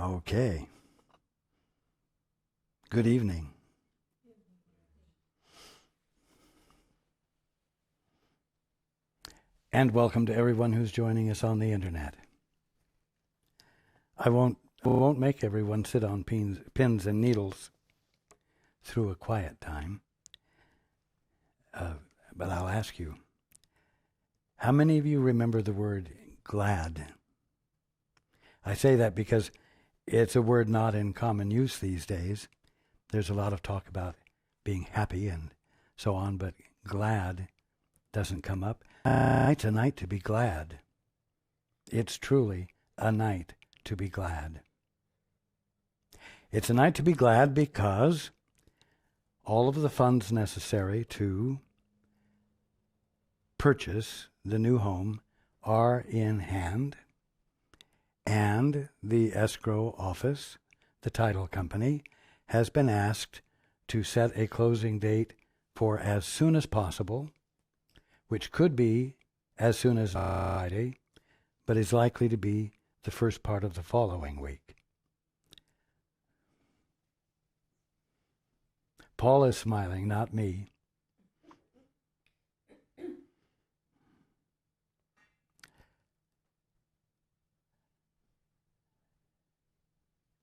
Okay. Good evening. And welcome to everyone who's joining us on the internet. I won't make everyone sit on pins and needles through a quiet time. But I'll ask you, how many of you remember the word glad? I say that because it's a word not in common use these days. There's a lot of talk about being happy and so on, but glad doesn't come up. It's a night to be glad. It's truly a night to be glad. It's a night to be glad because all of the funds necessary to purchase the new home are in hand, and the escrow office, the title company, has been asked to set a closing date for as soon as possible, which could be as soon as Friday, but is likely to be the first part of the following week. Paul is smiling, not me.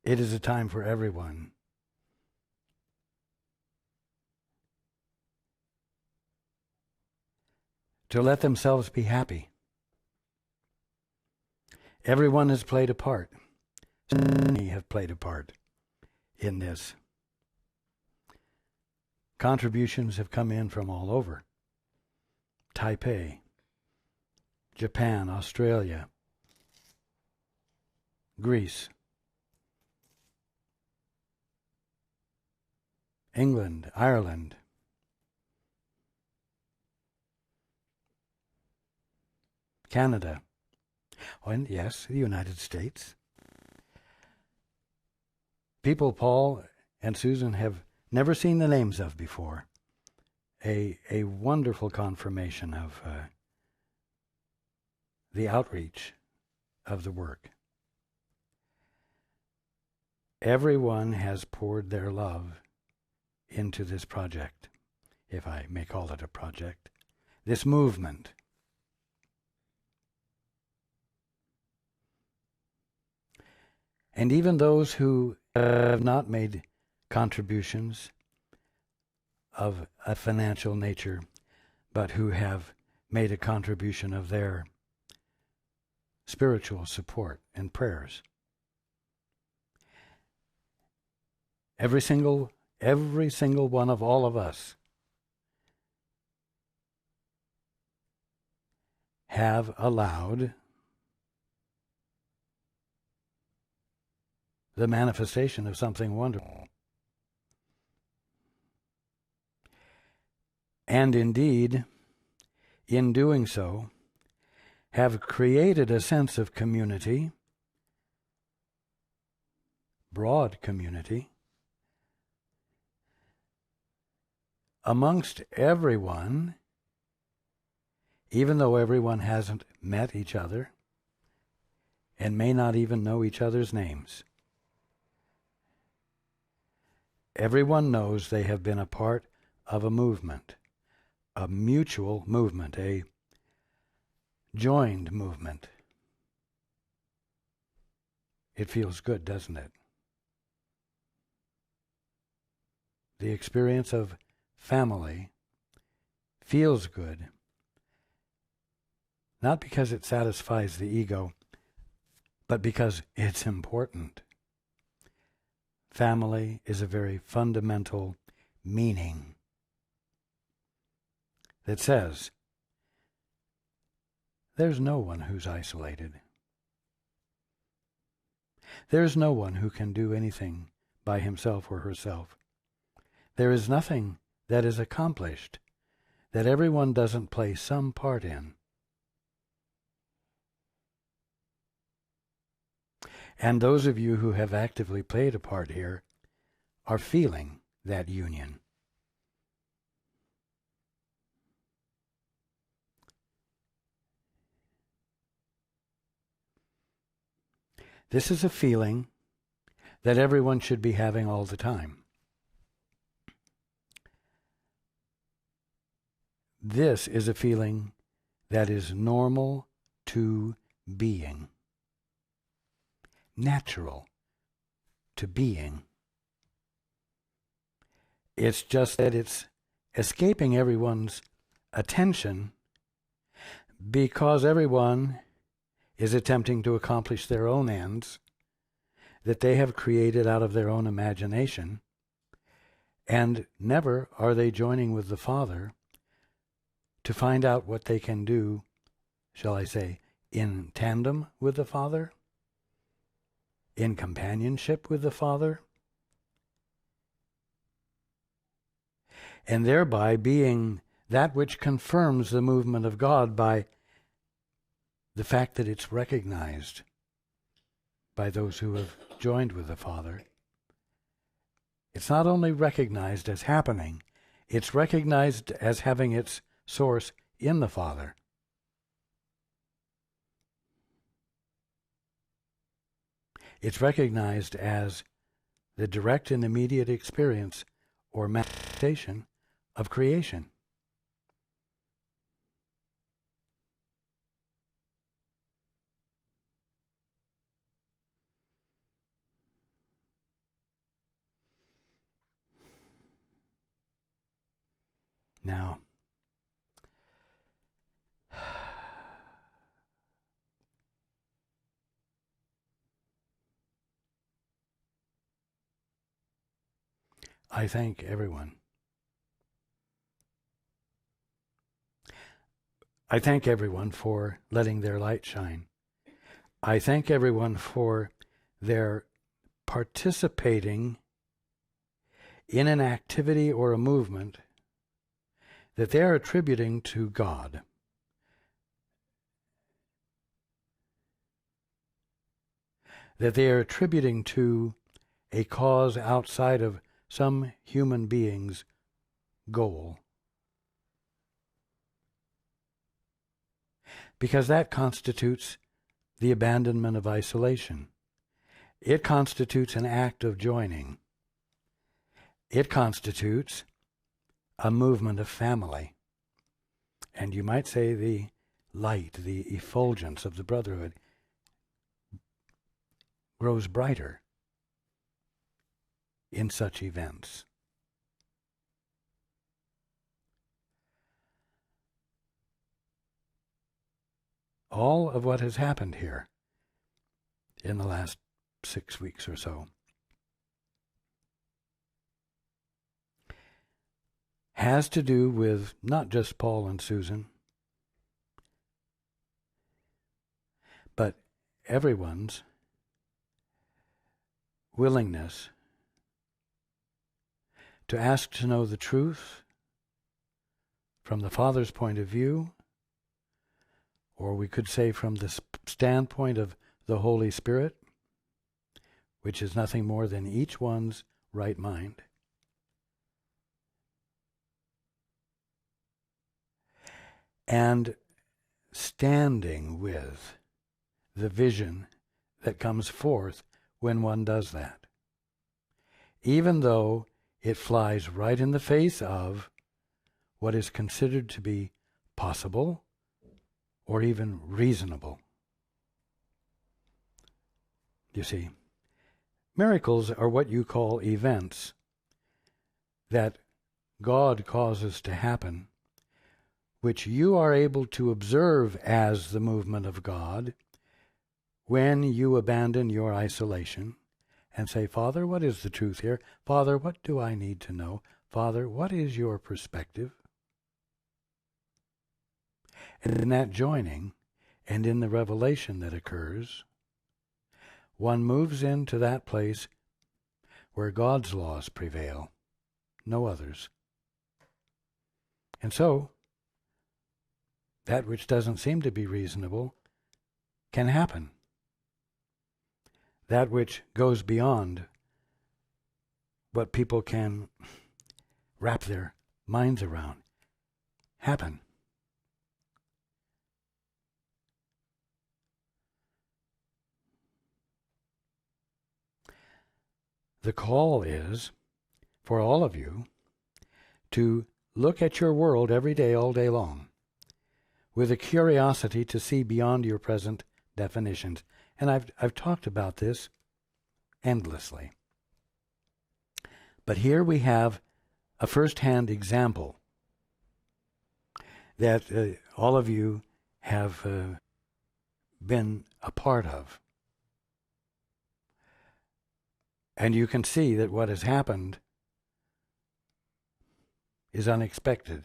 It is a time for everyone to let themselves be happy. Everyone has played a part. Many have played a part in this. Contributions have come in from all over. Taipei, Japan, Australia, Greece, England, Ireland, Canada, and yes, the United States. People Paul and Susan have never seen the names of before. A wonderful confirmation of the outreach of the work. Everyone has poured their love into this project, if I may call it a project, this movement. And even those who have not made contributions of a financial nature, but who have made a contribution of their spiritual support and prayers. Every single one of all of us have allowed the manifestation of something wonderful. And indeed, in doing so, have created a sense of community, broad community, amongst everyone, even though everyone hasn't met each other and may not even know each other's names. Everyone knows they have been a part of a movement, a mutual movement, a joined movement. It feels good, doesn't it? The experience of family feels good, not because it satisfies the ego, but because it's important. Family is a very fundamental meaning that says there's no one who's isolated. There's no one who can do anything by himself or herself. There is nothing that is accomplished that everyone doesn't play some part in. And those of you who have actively played a part here are feeling that union. This is a feeling that everyone should be having all the time. This is a feeling that is normal to being, natural to being. It's just that it's escaping everyone's attention because everyone is attempting to accomplish their own ends that they have created out of their own imagination, and never are they joining with the Father to find out what they can do, shall I say, in tandem with the Father, in companionship with the Father, and thereby being that which confirms the movement of God by the fact that it's recognized by those who have joined with the Father. It's not only recognized as happening, it's recognized as having its source in the Father. It's recognized as the direct and immediate experience or manifestation of creation. Now, I thank everyone. I thank everyone for letting their light shine. I thank everyone for their participating in an activity or a movement that they're attributing to God. That they are attributing to a cause outside of some human being's goal. Because that constitutes the abandonment of isolation. It constitutes an act of joining. It constitutes a movement of family. And you might say the light, the effulgence of the brotherhood grows brighter in such events. All of what has happened here in the last 6 weeks or so has to do with not just Paul and Susan, but everyone's willingness to ask to know the truth from the Father's point of view, or we could say from the standpoint of the Holy Spirit, which is nothing more than each one's right mind. And standing with the vision that comes forth when one does that, even though it flies right in the face of what is considered to be possible or even reasonable. You see, miracles are what you call events that God causes to happen, which you are able to observe as the movement of God when you abandon your isolation and say, Father, what is the truth here? Father, what do I need to know? Father, what is your perspective? And in that joining and in the revelation that occurs, one moves into that place where God's laws prevail, no others. And so, that which doesn't seem to be reasonable can happen. That which goes beyond what people can wrap their minds around happen. the call is for all of you to look at your world every day, all day long, with a curiosity to see beyond your present definitions. And I've talked about this endlessly. But here we have a first-hand example that all of you have been a part of. And you can see that what has happened is unexpected,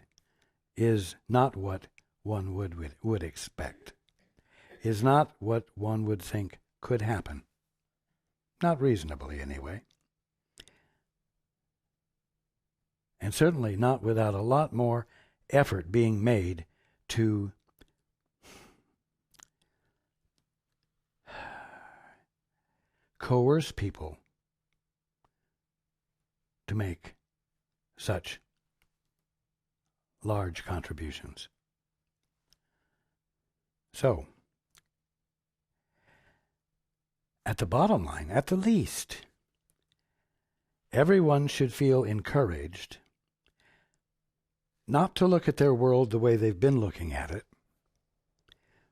is not what one would expect, is not what one would think could happen. Not reasonably, anyway. And certainly not without a lot more effort being made to coerce people to make such large contributions. So, at the bottom line, at the least, everyone should feel encouraged not to look at their world the way they've been looking at it,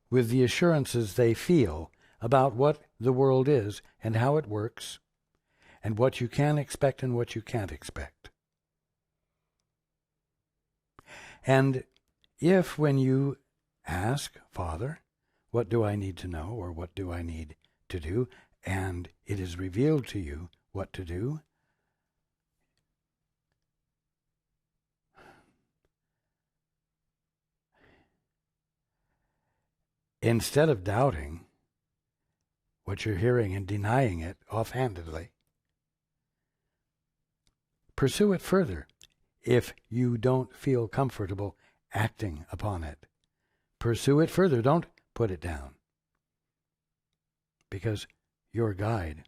with the assurances they feel about what the world is and how it works, and what you can expect and what you can't expect. And if when you ask, Father, what do I need to know, or what do I need to do, and it is revealed to you what to do, instead of doubting what you're hearing and denying it offhandedly, pursue it further if you don't feel comfortable acting upon it. Pursue it further. Don't put it down. Because your guide,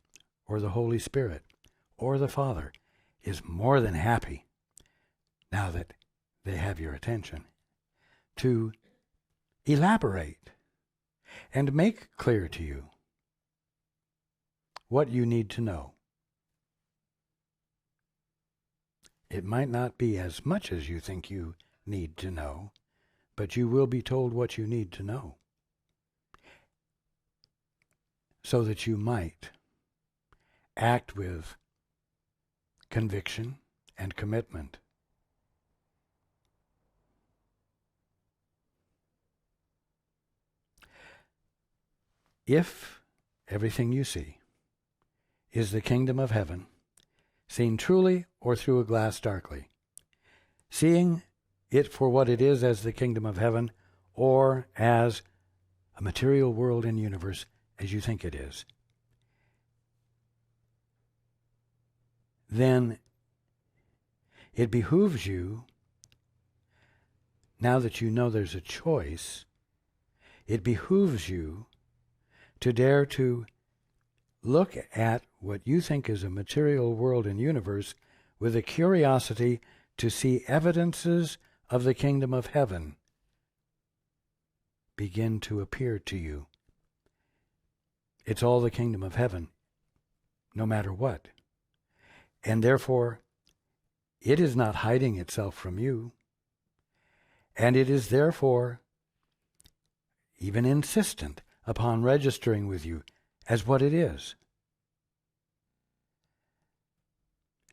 or the Holy Spirit, or the Father, is more than happy, now that they have your attention, to elaborate and make clear to you what you need to know. It might not be as much as you think you need to know, but you will be told what you need to know, so that you might act with conviction and commitment. If everything you see is the kingdom of heaven, seen truly or through a glass darkly, seeing it for what it is as the kingdom of heaven, or as a material world and universe as you think it is, then it behooves you, now that you know there's a choice, it behooves you to dare to look at what you think is a material world and universe with a curiosity to see evidences of the kingdom of heaven begin to appear to you. It's all the kingdom of heaven, no matter what. And therefore, it is not hiding itself from you. And it is therefore even insistent upon registering with you as what it is.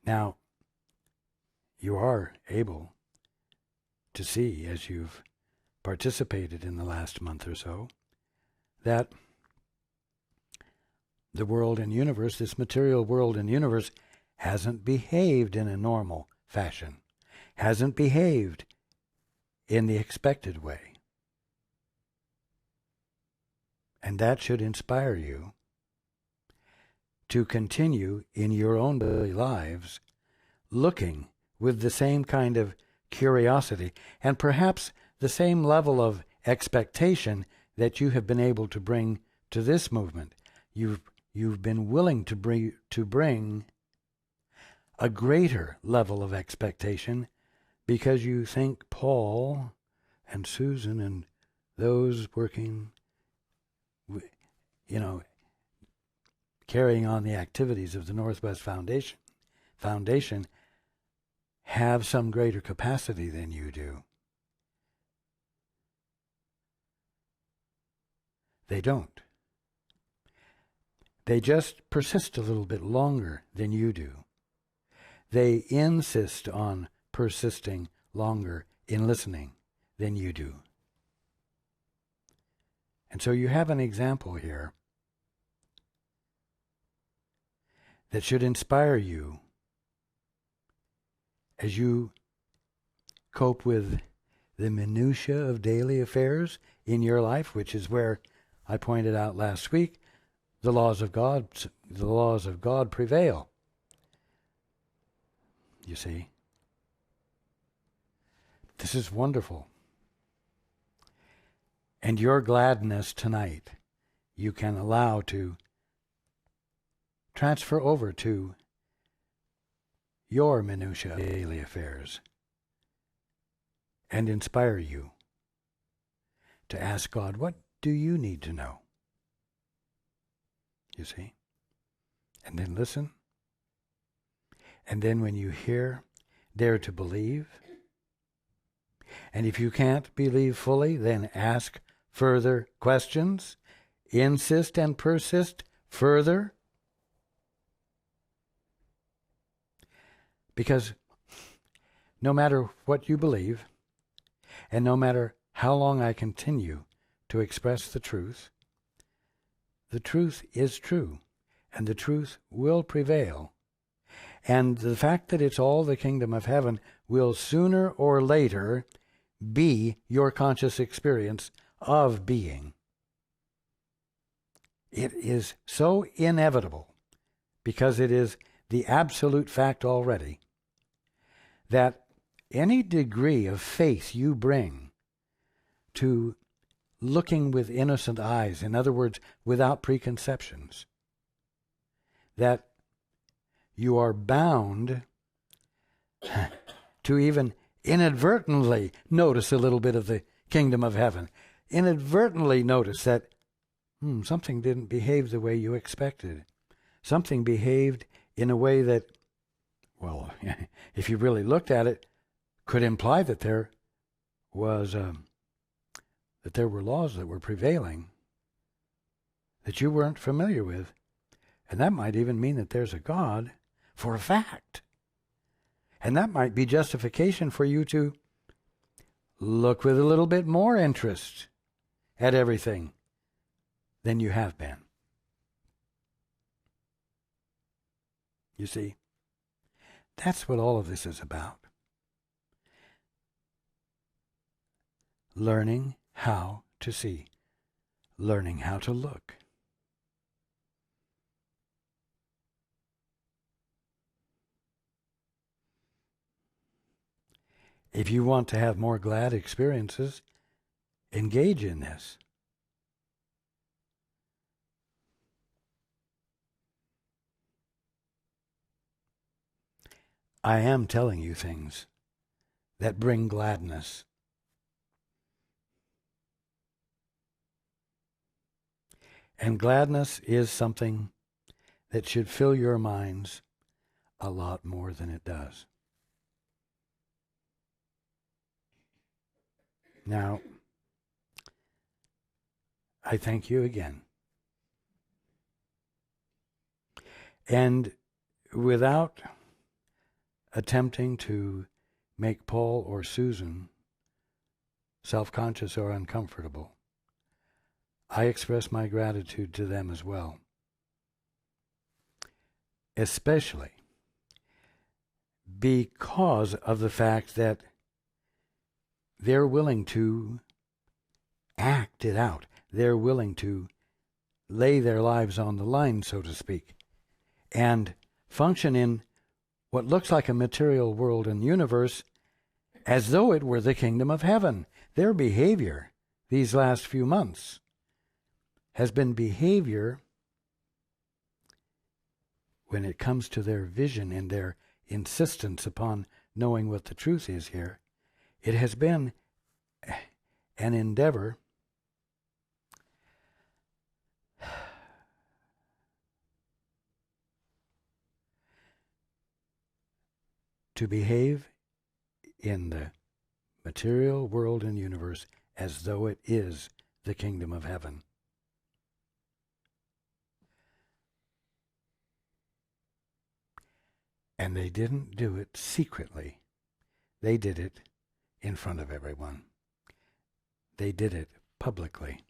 Now, you are able to see, as you've participated in the last month or so, that the world and universe, this material world and universe, hasn't behaved in a normal fashion, hasn't behaved in the expected way. And that should inspire you to continue in your own daily lives looking with the same kind of curiosity and perhaps the same level of expectation that you have been able to bring to this movement. You've been willing to bring a greater level of expectation because you think Paul and Susan and those working, carrying on the activities of the Northwest Foundation have some greater capacity than you do. They don't. They just persist a little bit longer than you do. They insist on persisting longer in listening than you do. And so you have an example here that should inspire you as you cope with the minutiae of daily affairs in your life, which is where I pointed out last week, the laws of God prevail. You see, this is wonderful. And your gladness tonight, you can allow to transfer over to your minutiae of daily affairs and inspire you to ask God, what do you need to know? You see? And then listen. And then when you hear, dare to believe. And if you can't believe fully, then ask further questions. Insist and persist further. Because no matter what you believe, and no matter how long I continue to express the truth is true, and the truth will prevail. And the fact that it's all the kingdom of heaven will sooner or later be your conscious experience of being. It is so inevitable, because it is the absolute fact already, that any degree of faith you bring to looking with innocent eyes, in other words, without preconceptions, that you are bound to even inadvertently notice a little bit of the kingdom of heaven, inadvertently notice that something didn't behave the way you expected. Something behaved in a way that, well, if you really looked at it, could imply that there was that there were laws that were prevailing that you weren't familiar with. And that might even mean that there's a God for a fact. And that might be justification for you to look with a little bit more interest at everything than you have been. You see, that's what all of this is about. Learning how to see, learning how to look. If you want to have more glad experiences, engage in this. I am telling you things that bring gladness. And gladness is something that should fill your minds a lot more than it does. Now, I thank you again. And without attempting to make Paul or Susan self-conscious or uncomfortable, I express my gratitude to them as well. Especially because of the fact that they're willing to act it out. They're willing to lay their lives on the line, so to speak, and function in what looks like a material world and universe as though it were the kingdom of heaven. Their behavior these last few months has been behavior, when it comes to their vision and their insistence upon knowing what the truth is here, it has been an endeavor to behave in the material world and universe as though it is the kingdom of heaven. And they didn't do it secretly. They did it in front of everyone. They did it publicly.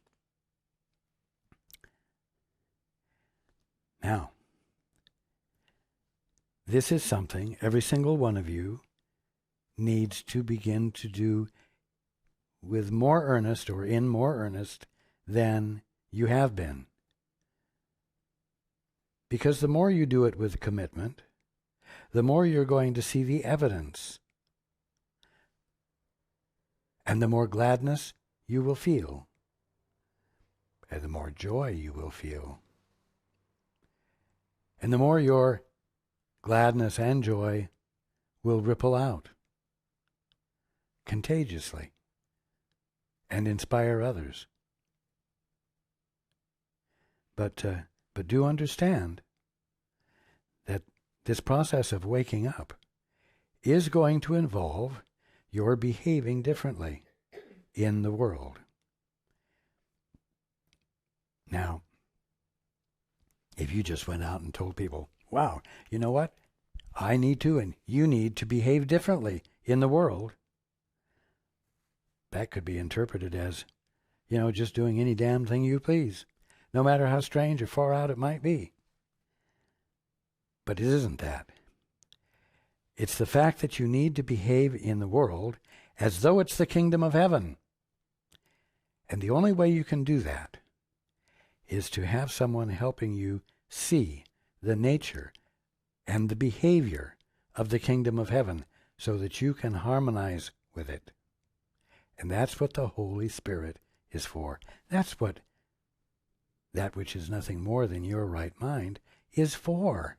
Now, this is something every single one of you needs to begin to do with more earnest or in more earnest than you have been. Because the more you do it with commitment, the more you're going to see the evidence. And the more gladness you will feel. And the more joy you will feel. And the more your gladness and joy will ripple out contagiously and inspire others. But do understand that this process of waking up is going to involve your behaving differently in the world. Now, if you just went out and told people, wow, you know what? I need to and you need to behave differently in the world, that could be interpreted as, just doing any damn thing you please, no matter how strange or far out it might be. But it isn't that. It's the fact that you need to behave in the world as though it's the kingdom of heaven. And the only way you can do that is to have someone helping you see the nature and the behavior of the kingdom of heaven so that you can harmonize with it. And that's what the Holy Spirit is for. That's what that which is nothing more than your right mind is for.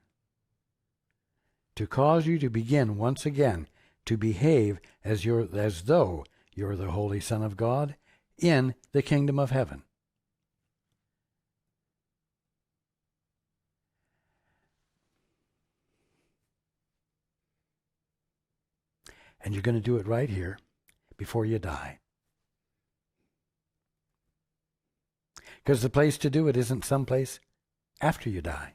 To cause you to begin once again to behave as though you're the Holy Son of God in the kingdom of heaven. And you're going to do it right here before you die. Because the place to do it isn't someplace after you die.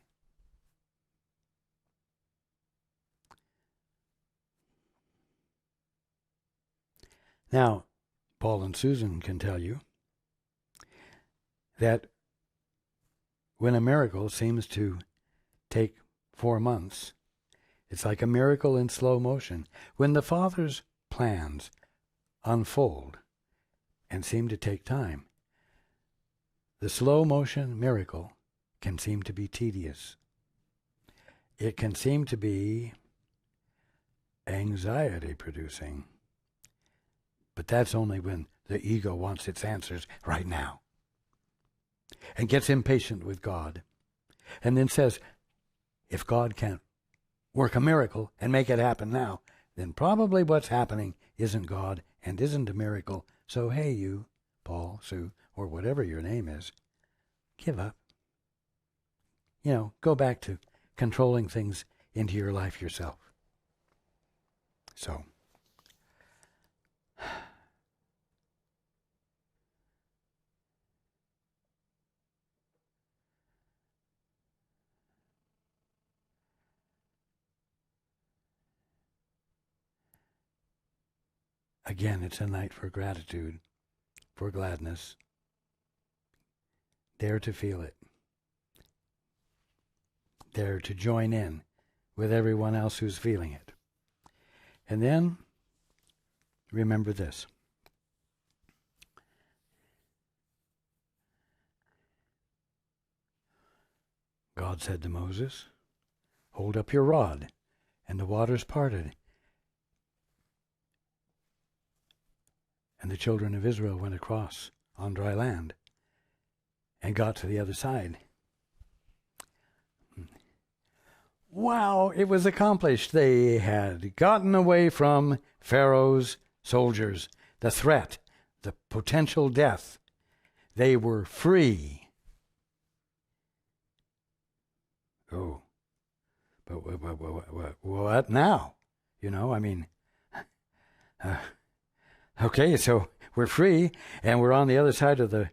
Now, Paul and Susan can tell you that when a miracle seems to take 4 months, it's like a miracle in slow motion. When the Father's plans unfold and seem to take time, the slow motion miracle can seem to be tedious. It can seem to be anxiety producing. But that's only when the ego wants its answers right now and gets impatient with God and then says, if God can't work a miracle and make it happen now, then probably what's happening isn't God and isn't a miracle. So hey, you, Paul, Sue, or whatever your name is, give up. Go back to controlling things into your life yourself. So, again, it's a night for gratitude, for gladness. Dare to feel it. Dare to join in with everyone else who's feeling it. And then, remember this. God said to Moses, hold up your rod, and the waters parted. And the children of Israel went across on dry land and got to the other side. Wow, it was accomplished. They had gotten away from Pharaoh's soldiers, the threat, the potential death. They were free. Oh, but what now? I mean, okay, so we're free and we're on the other side of the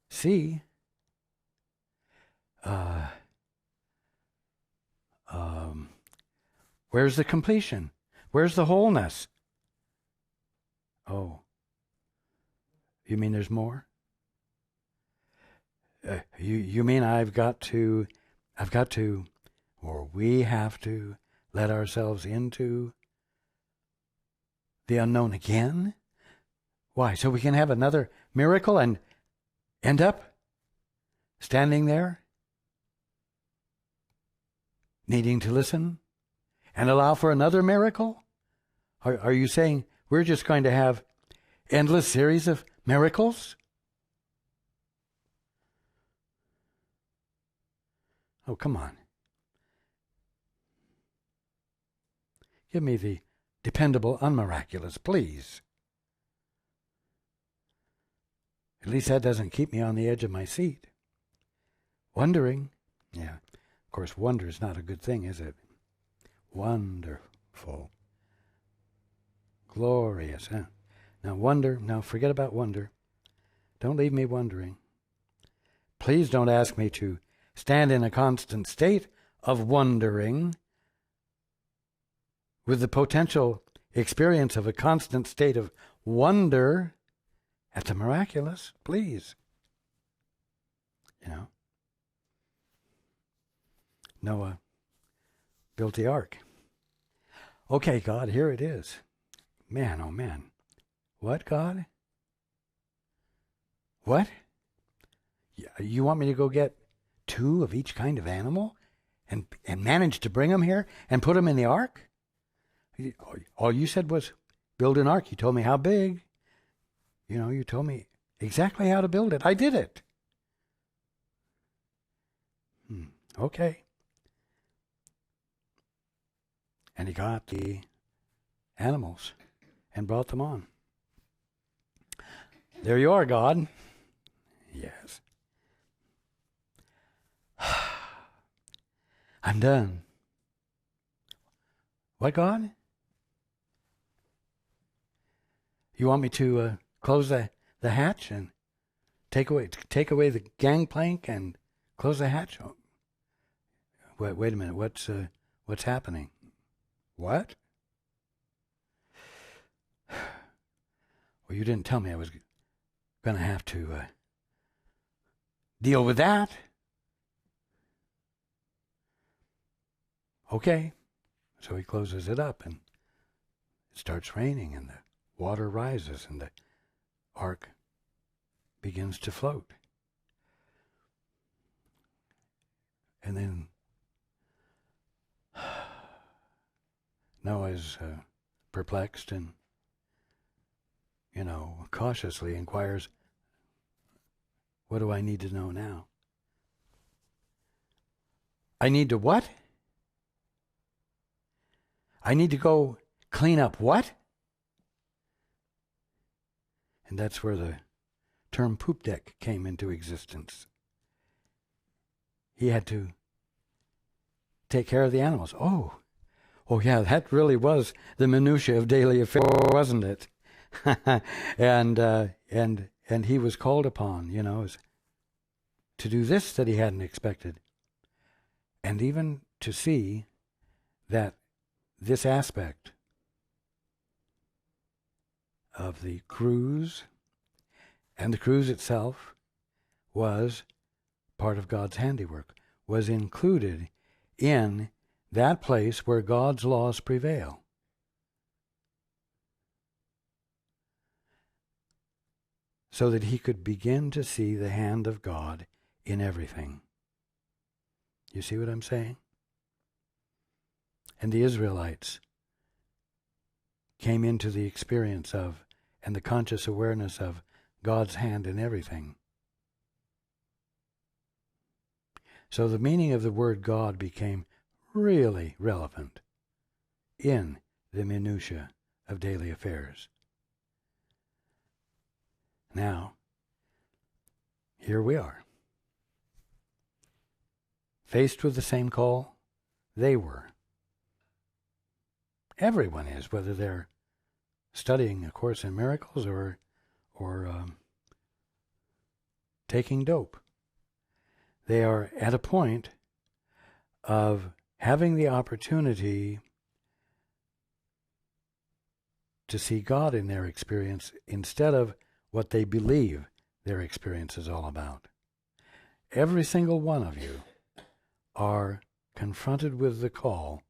sea. Where's the completion? Where's the wholeness? Oh, you mean there's more? You mean I've got to, or we have to let ourselves into the unknown again? Why? So we can have another miracle and end up standing there, needing to listen and allow for another miracle? Are you saying we're just going to have endless series of miracles? Oh, come on. Give me the dependable, unmiraculous, please. At least that doesn't keep me on the edge of my seat. Wondering. Yeah, of course, wonder is not a good thing, is it? Wonderful. Glorious, huh? Now forget about wonder. Don't leave me wondering. Please don't ask me to stand in a constant state of wondering with the potential experience of a constant state of wonder at the miraculous, please. Noah built the ark. Okay, God, here it is. Man, oh man. What, God? What? You want me to go get 2 of each kind of animal and manage to bring them here and put them in the ark? All you said was build an ark. You told me how big. You told me exactly how to build it. I did it. Okay. And he got the animals and brought them on. There you are, God. Yes. I'm done. What, God? You want me to close the hatch and take away the gangplank and close the hatch? Oh, wait a minute. What's happening? What? Well, you didn't tell me I was going to have to deal with that. Okay. So he closes it up and it starts raining and the water rises and the ark begins to float. And then Noah's perplexed and, cautiously inquires, what do I need to know now? I need to what? I need to go clean up what? And that's where the term poop deck came into existence. He had to take care of the animals. Oh yeah, that really was the minutiae of daily affairs, wasn't it? and he was called upon, to do this that he hadn't expected. And even to see that this aspect of the cruise and the cruise itself was part of God's handiwork, was included in that place where God's laws prevail. So that he could begin to see the hand of God in everything. You see what I'm saying? And the Israelites came into the experience of and the conscious awareness of God's hand in everything. So the meaning of the word God became really relevant in the minutiae of daily affairs. Now, here we are, faced with the same call they were. Everyone is, whether they're studying A Course in Miracles or taking dope. They are at a point of having the opportunity to see God in their experience instead of what they believe their experience is all about. Every single one of you are confronted with the call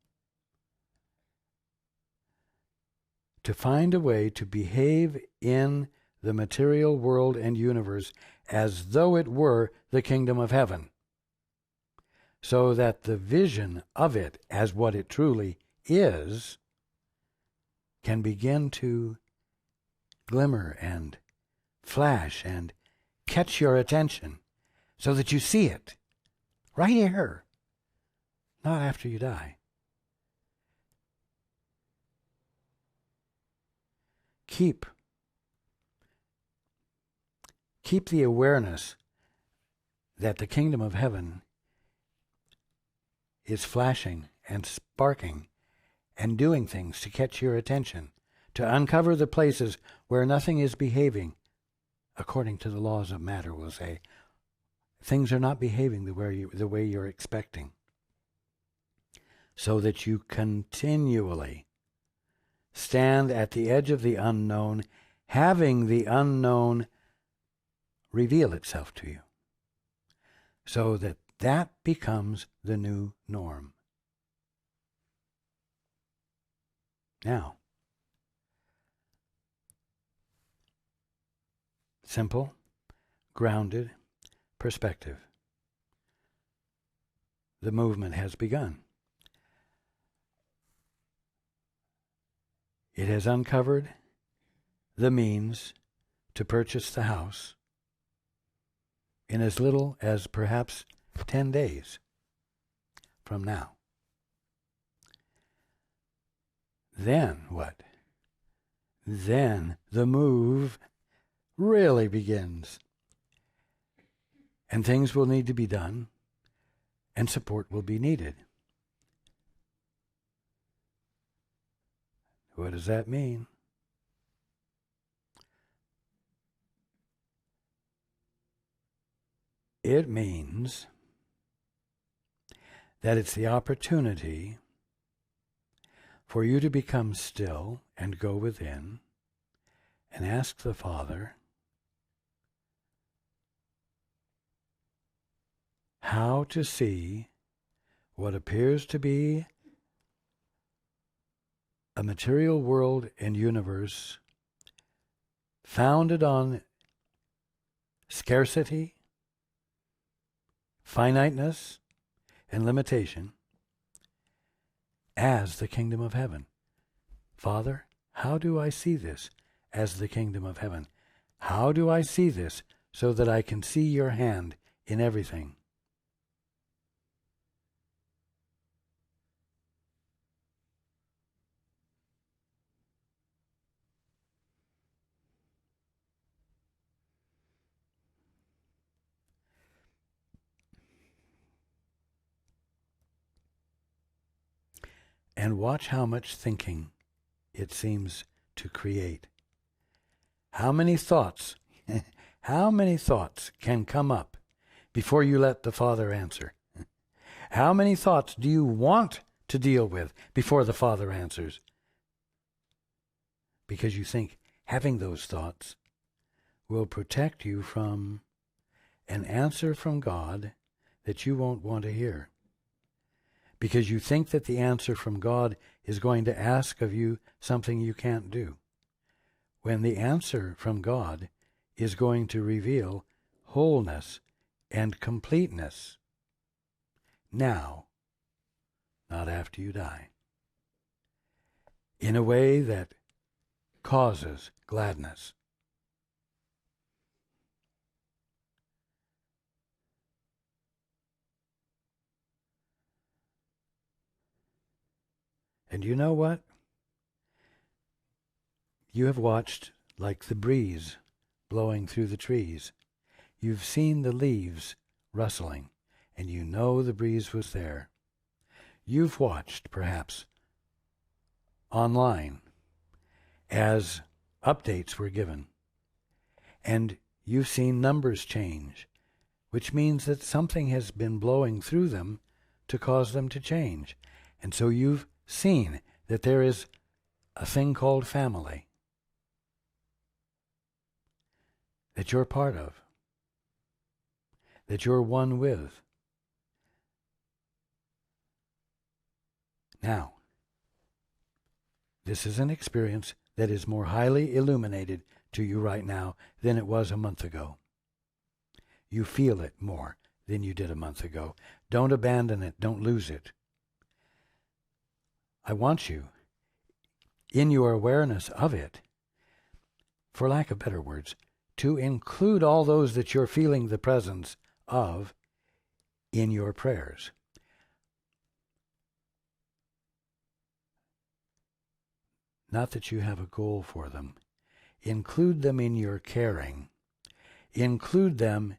to find a way to behave in the material world and universe as though it were the kingdom of heaven, so that the vision of it as what it truly is can begin to glimmer and flash and catch your attention so that you see it right here, not after you die. Keep the awareness that the kingdom of heaven is flashing and sparking and doing things to catch your attention, to uncover the places where nothing is behaving according to the laws of matter, we'll say. Things are not behaving the way you're expecting. So that you continually stand at the edge of the unknown, having the unknown reveal itself to you, so that that becomes the new norm. Now, simple, grounded perspective. The movement has begun. It has uncovered the means to purchase the house in as little as perhaps 10 days from now. Then what? Then the move really begins. And things will need to be done, and support will be needed. What does that mean? It means that it's the opportunity for you to become still and go within and ask the Father how to see what appears to be a material world and universe founded on scarcity, finiteness, and limitation as the kingdom of heaven. Father, how do I see this as the kingdom of heaven? How do I see this so that I can see your hand in everything? And watch how much thinking it seems to create. How many thoughts can come up before you let the Father answer? How many thoughts do you want to deal with before the Father answers? Because you think having those thoughts will protect you from an answer from God that you won't want to hear. Because you think that the answer from God is going to ask of you something you can't do, when the answer from God is going to reveal wholeness and completeness now, not after you die, in a way that causes gladness. And you know what? You have watched like the breeze blowing through the trees. You've seen the leaves rustling, and you know the breeze was there. You've watched, perhaps, online as updates were given. And you've seen numbers change, which means that something has been blowing through them to cause them to change. And so you've seen that there is a thing called family that you're part of, that you're one with. Now, this is an experience that is more highly illuminated to you right now than it was a month ago. You feel it more than you did a month ago. Don't abandon it. Don't lose it. I want you, in your awareness of it, for lack of better words, to include all those that you're feeling the presence of in your prayers. Not that you have a goal for them. Include them in your caring. Include them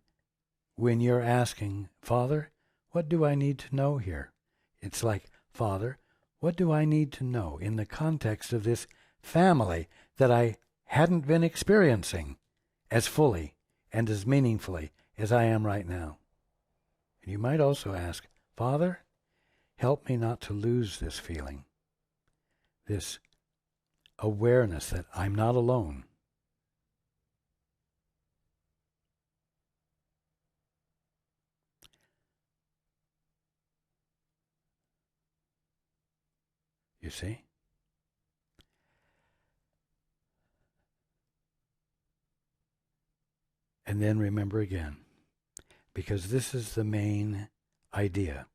when you're asking, Father, what do I need to know here? It's like, Father, what do I need to know in the context of this family that I hadn't been experiencing as fully and as meaningfully as I am right now? And you might also ask, Father, help me not to lose this feeling, this awareness that I'm not alone. You see? And then remember again, because this is the main idea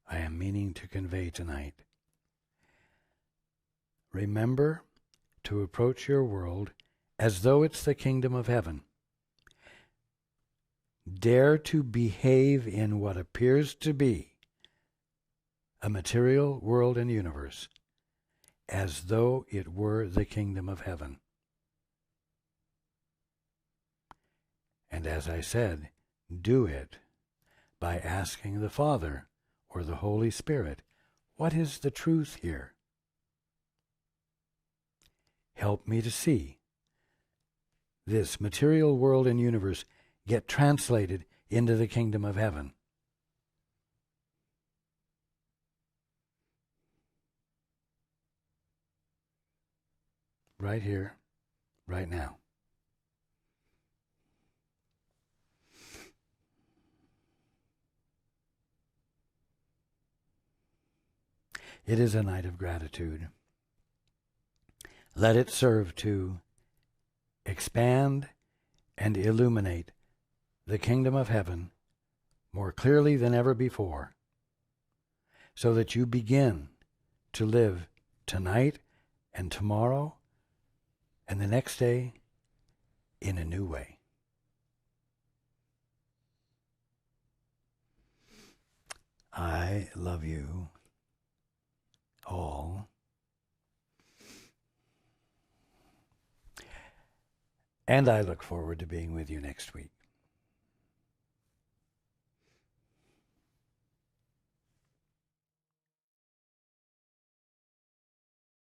I am meaning to convey tonight. Remember to approach your world as though it's the kingdom of heaven. Dare to behave in what appears to be a material world and universe as though it were the kingdom of heaven. And as I said, do it by asking the Father or the Holy Spirit, what is the truth here? Help me to see this material world and universe get translated into the kingdom of heaven. Right here, right now. It is a night of gratitude. Let it serve to expand and illuminate the kingdom of heaven more clearly than ever before, so that you begin to live tonight and tomorrow and the next day in a new way. I love you all. And I look forward to being with you next week.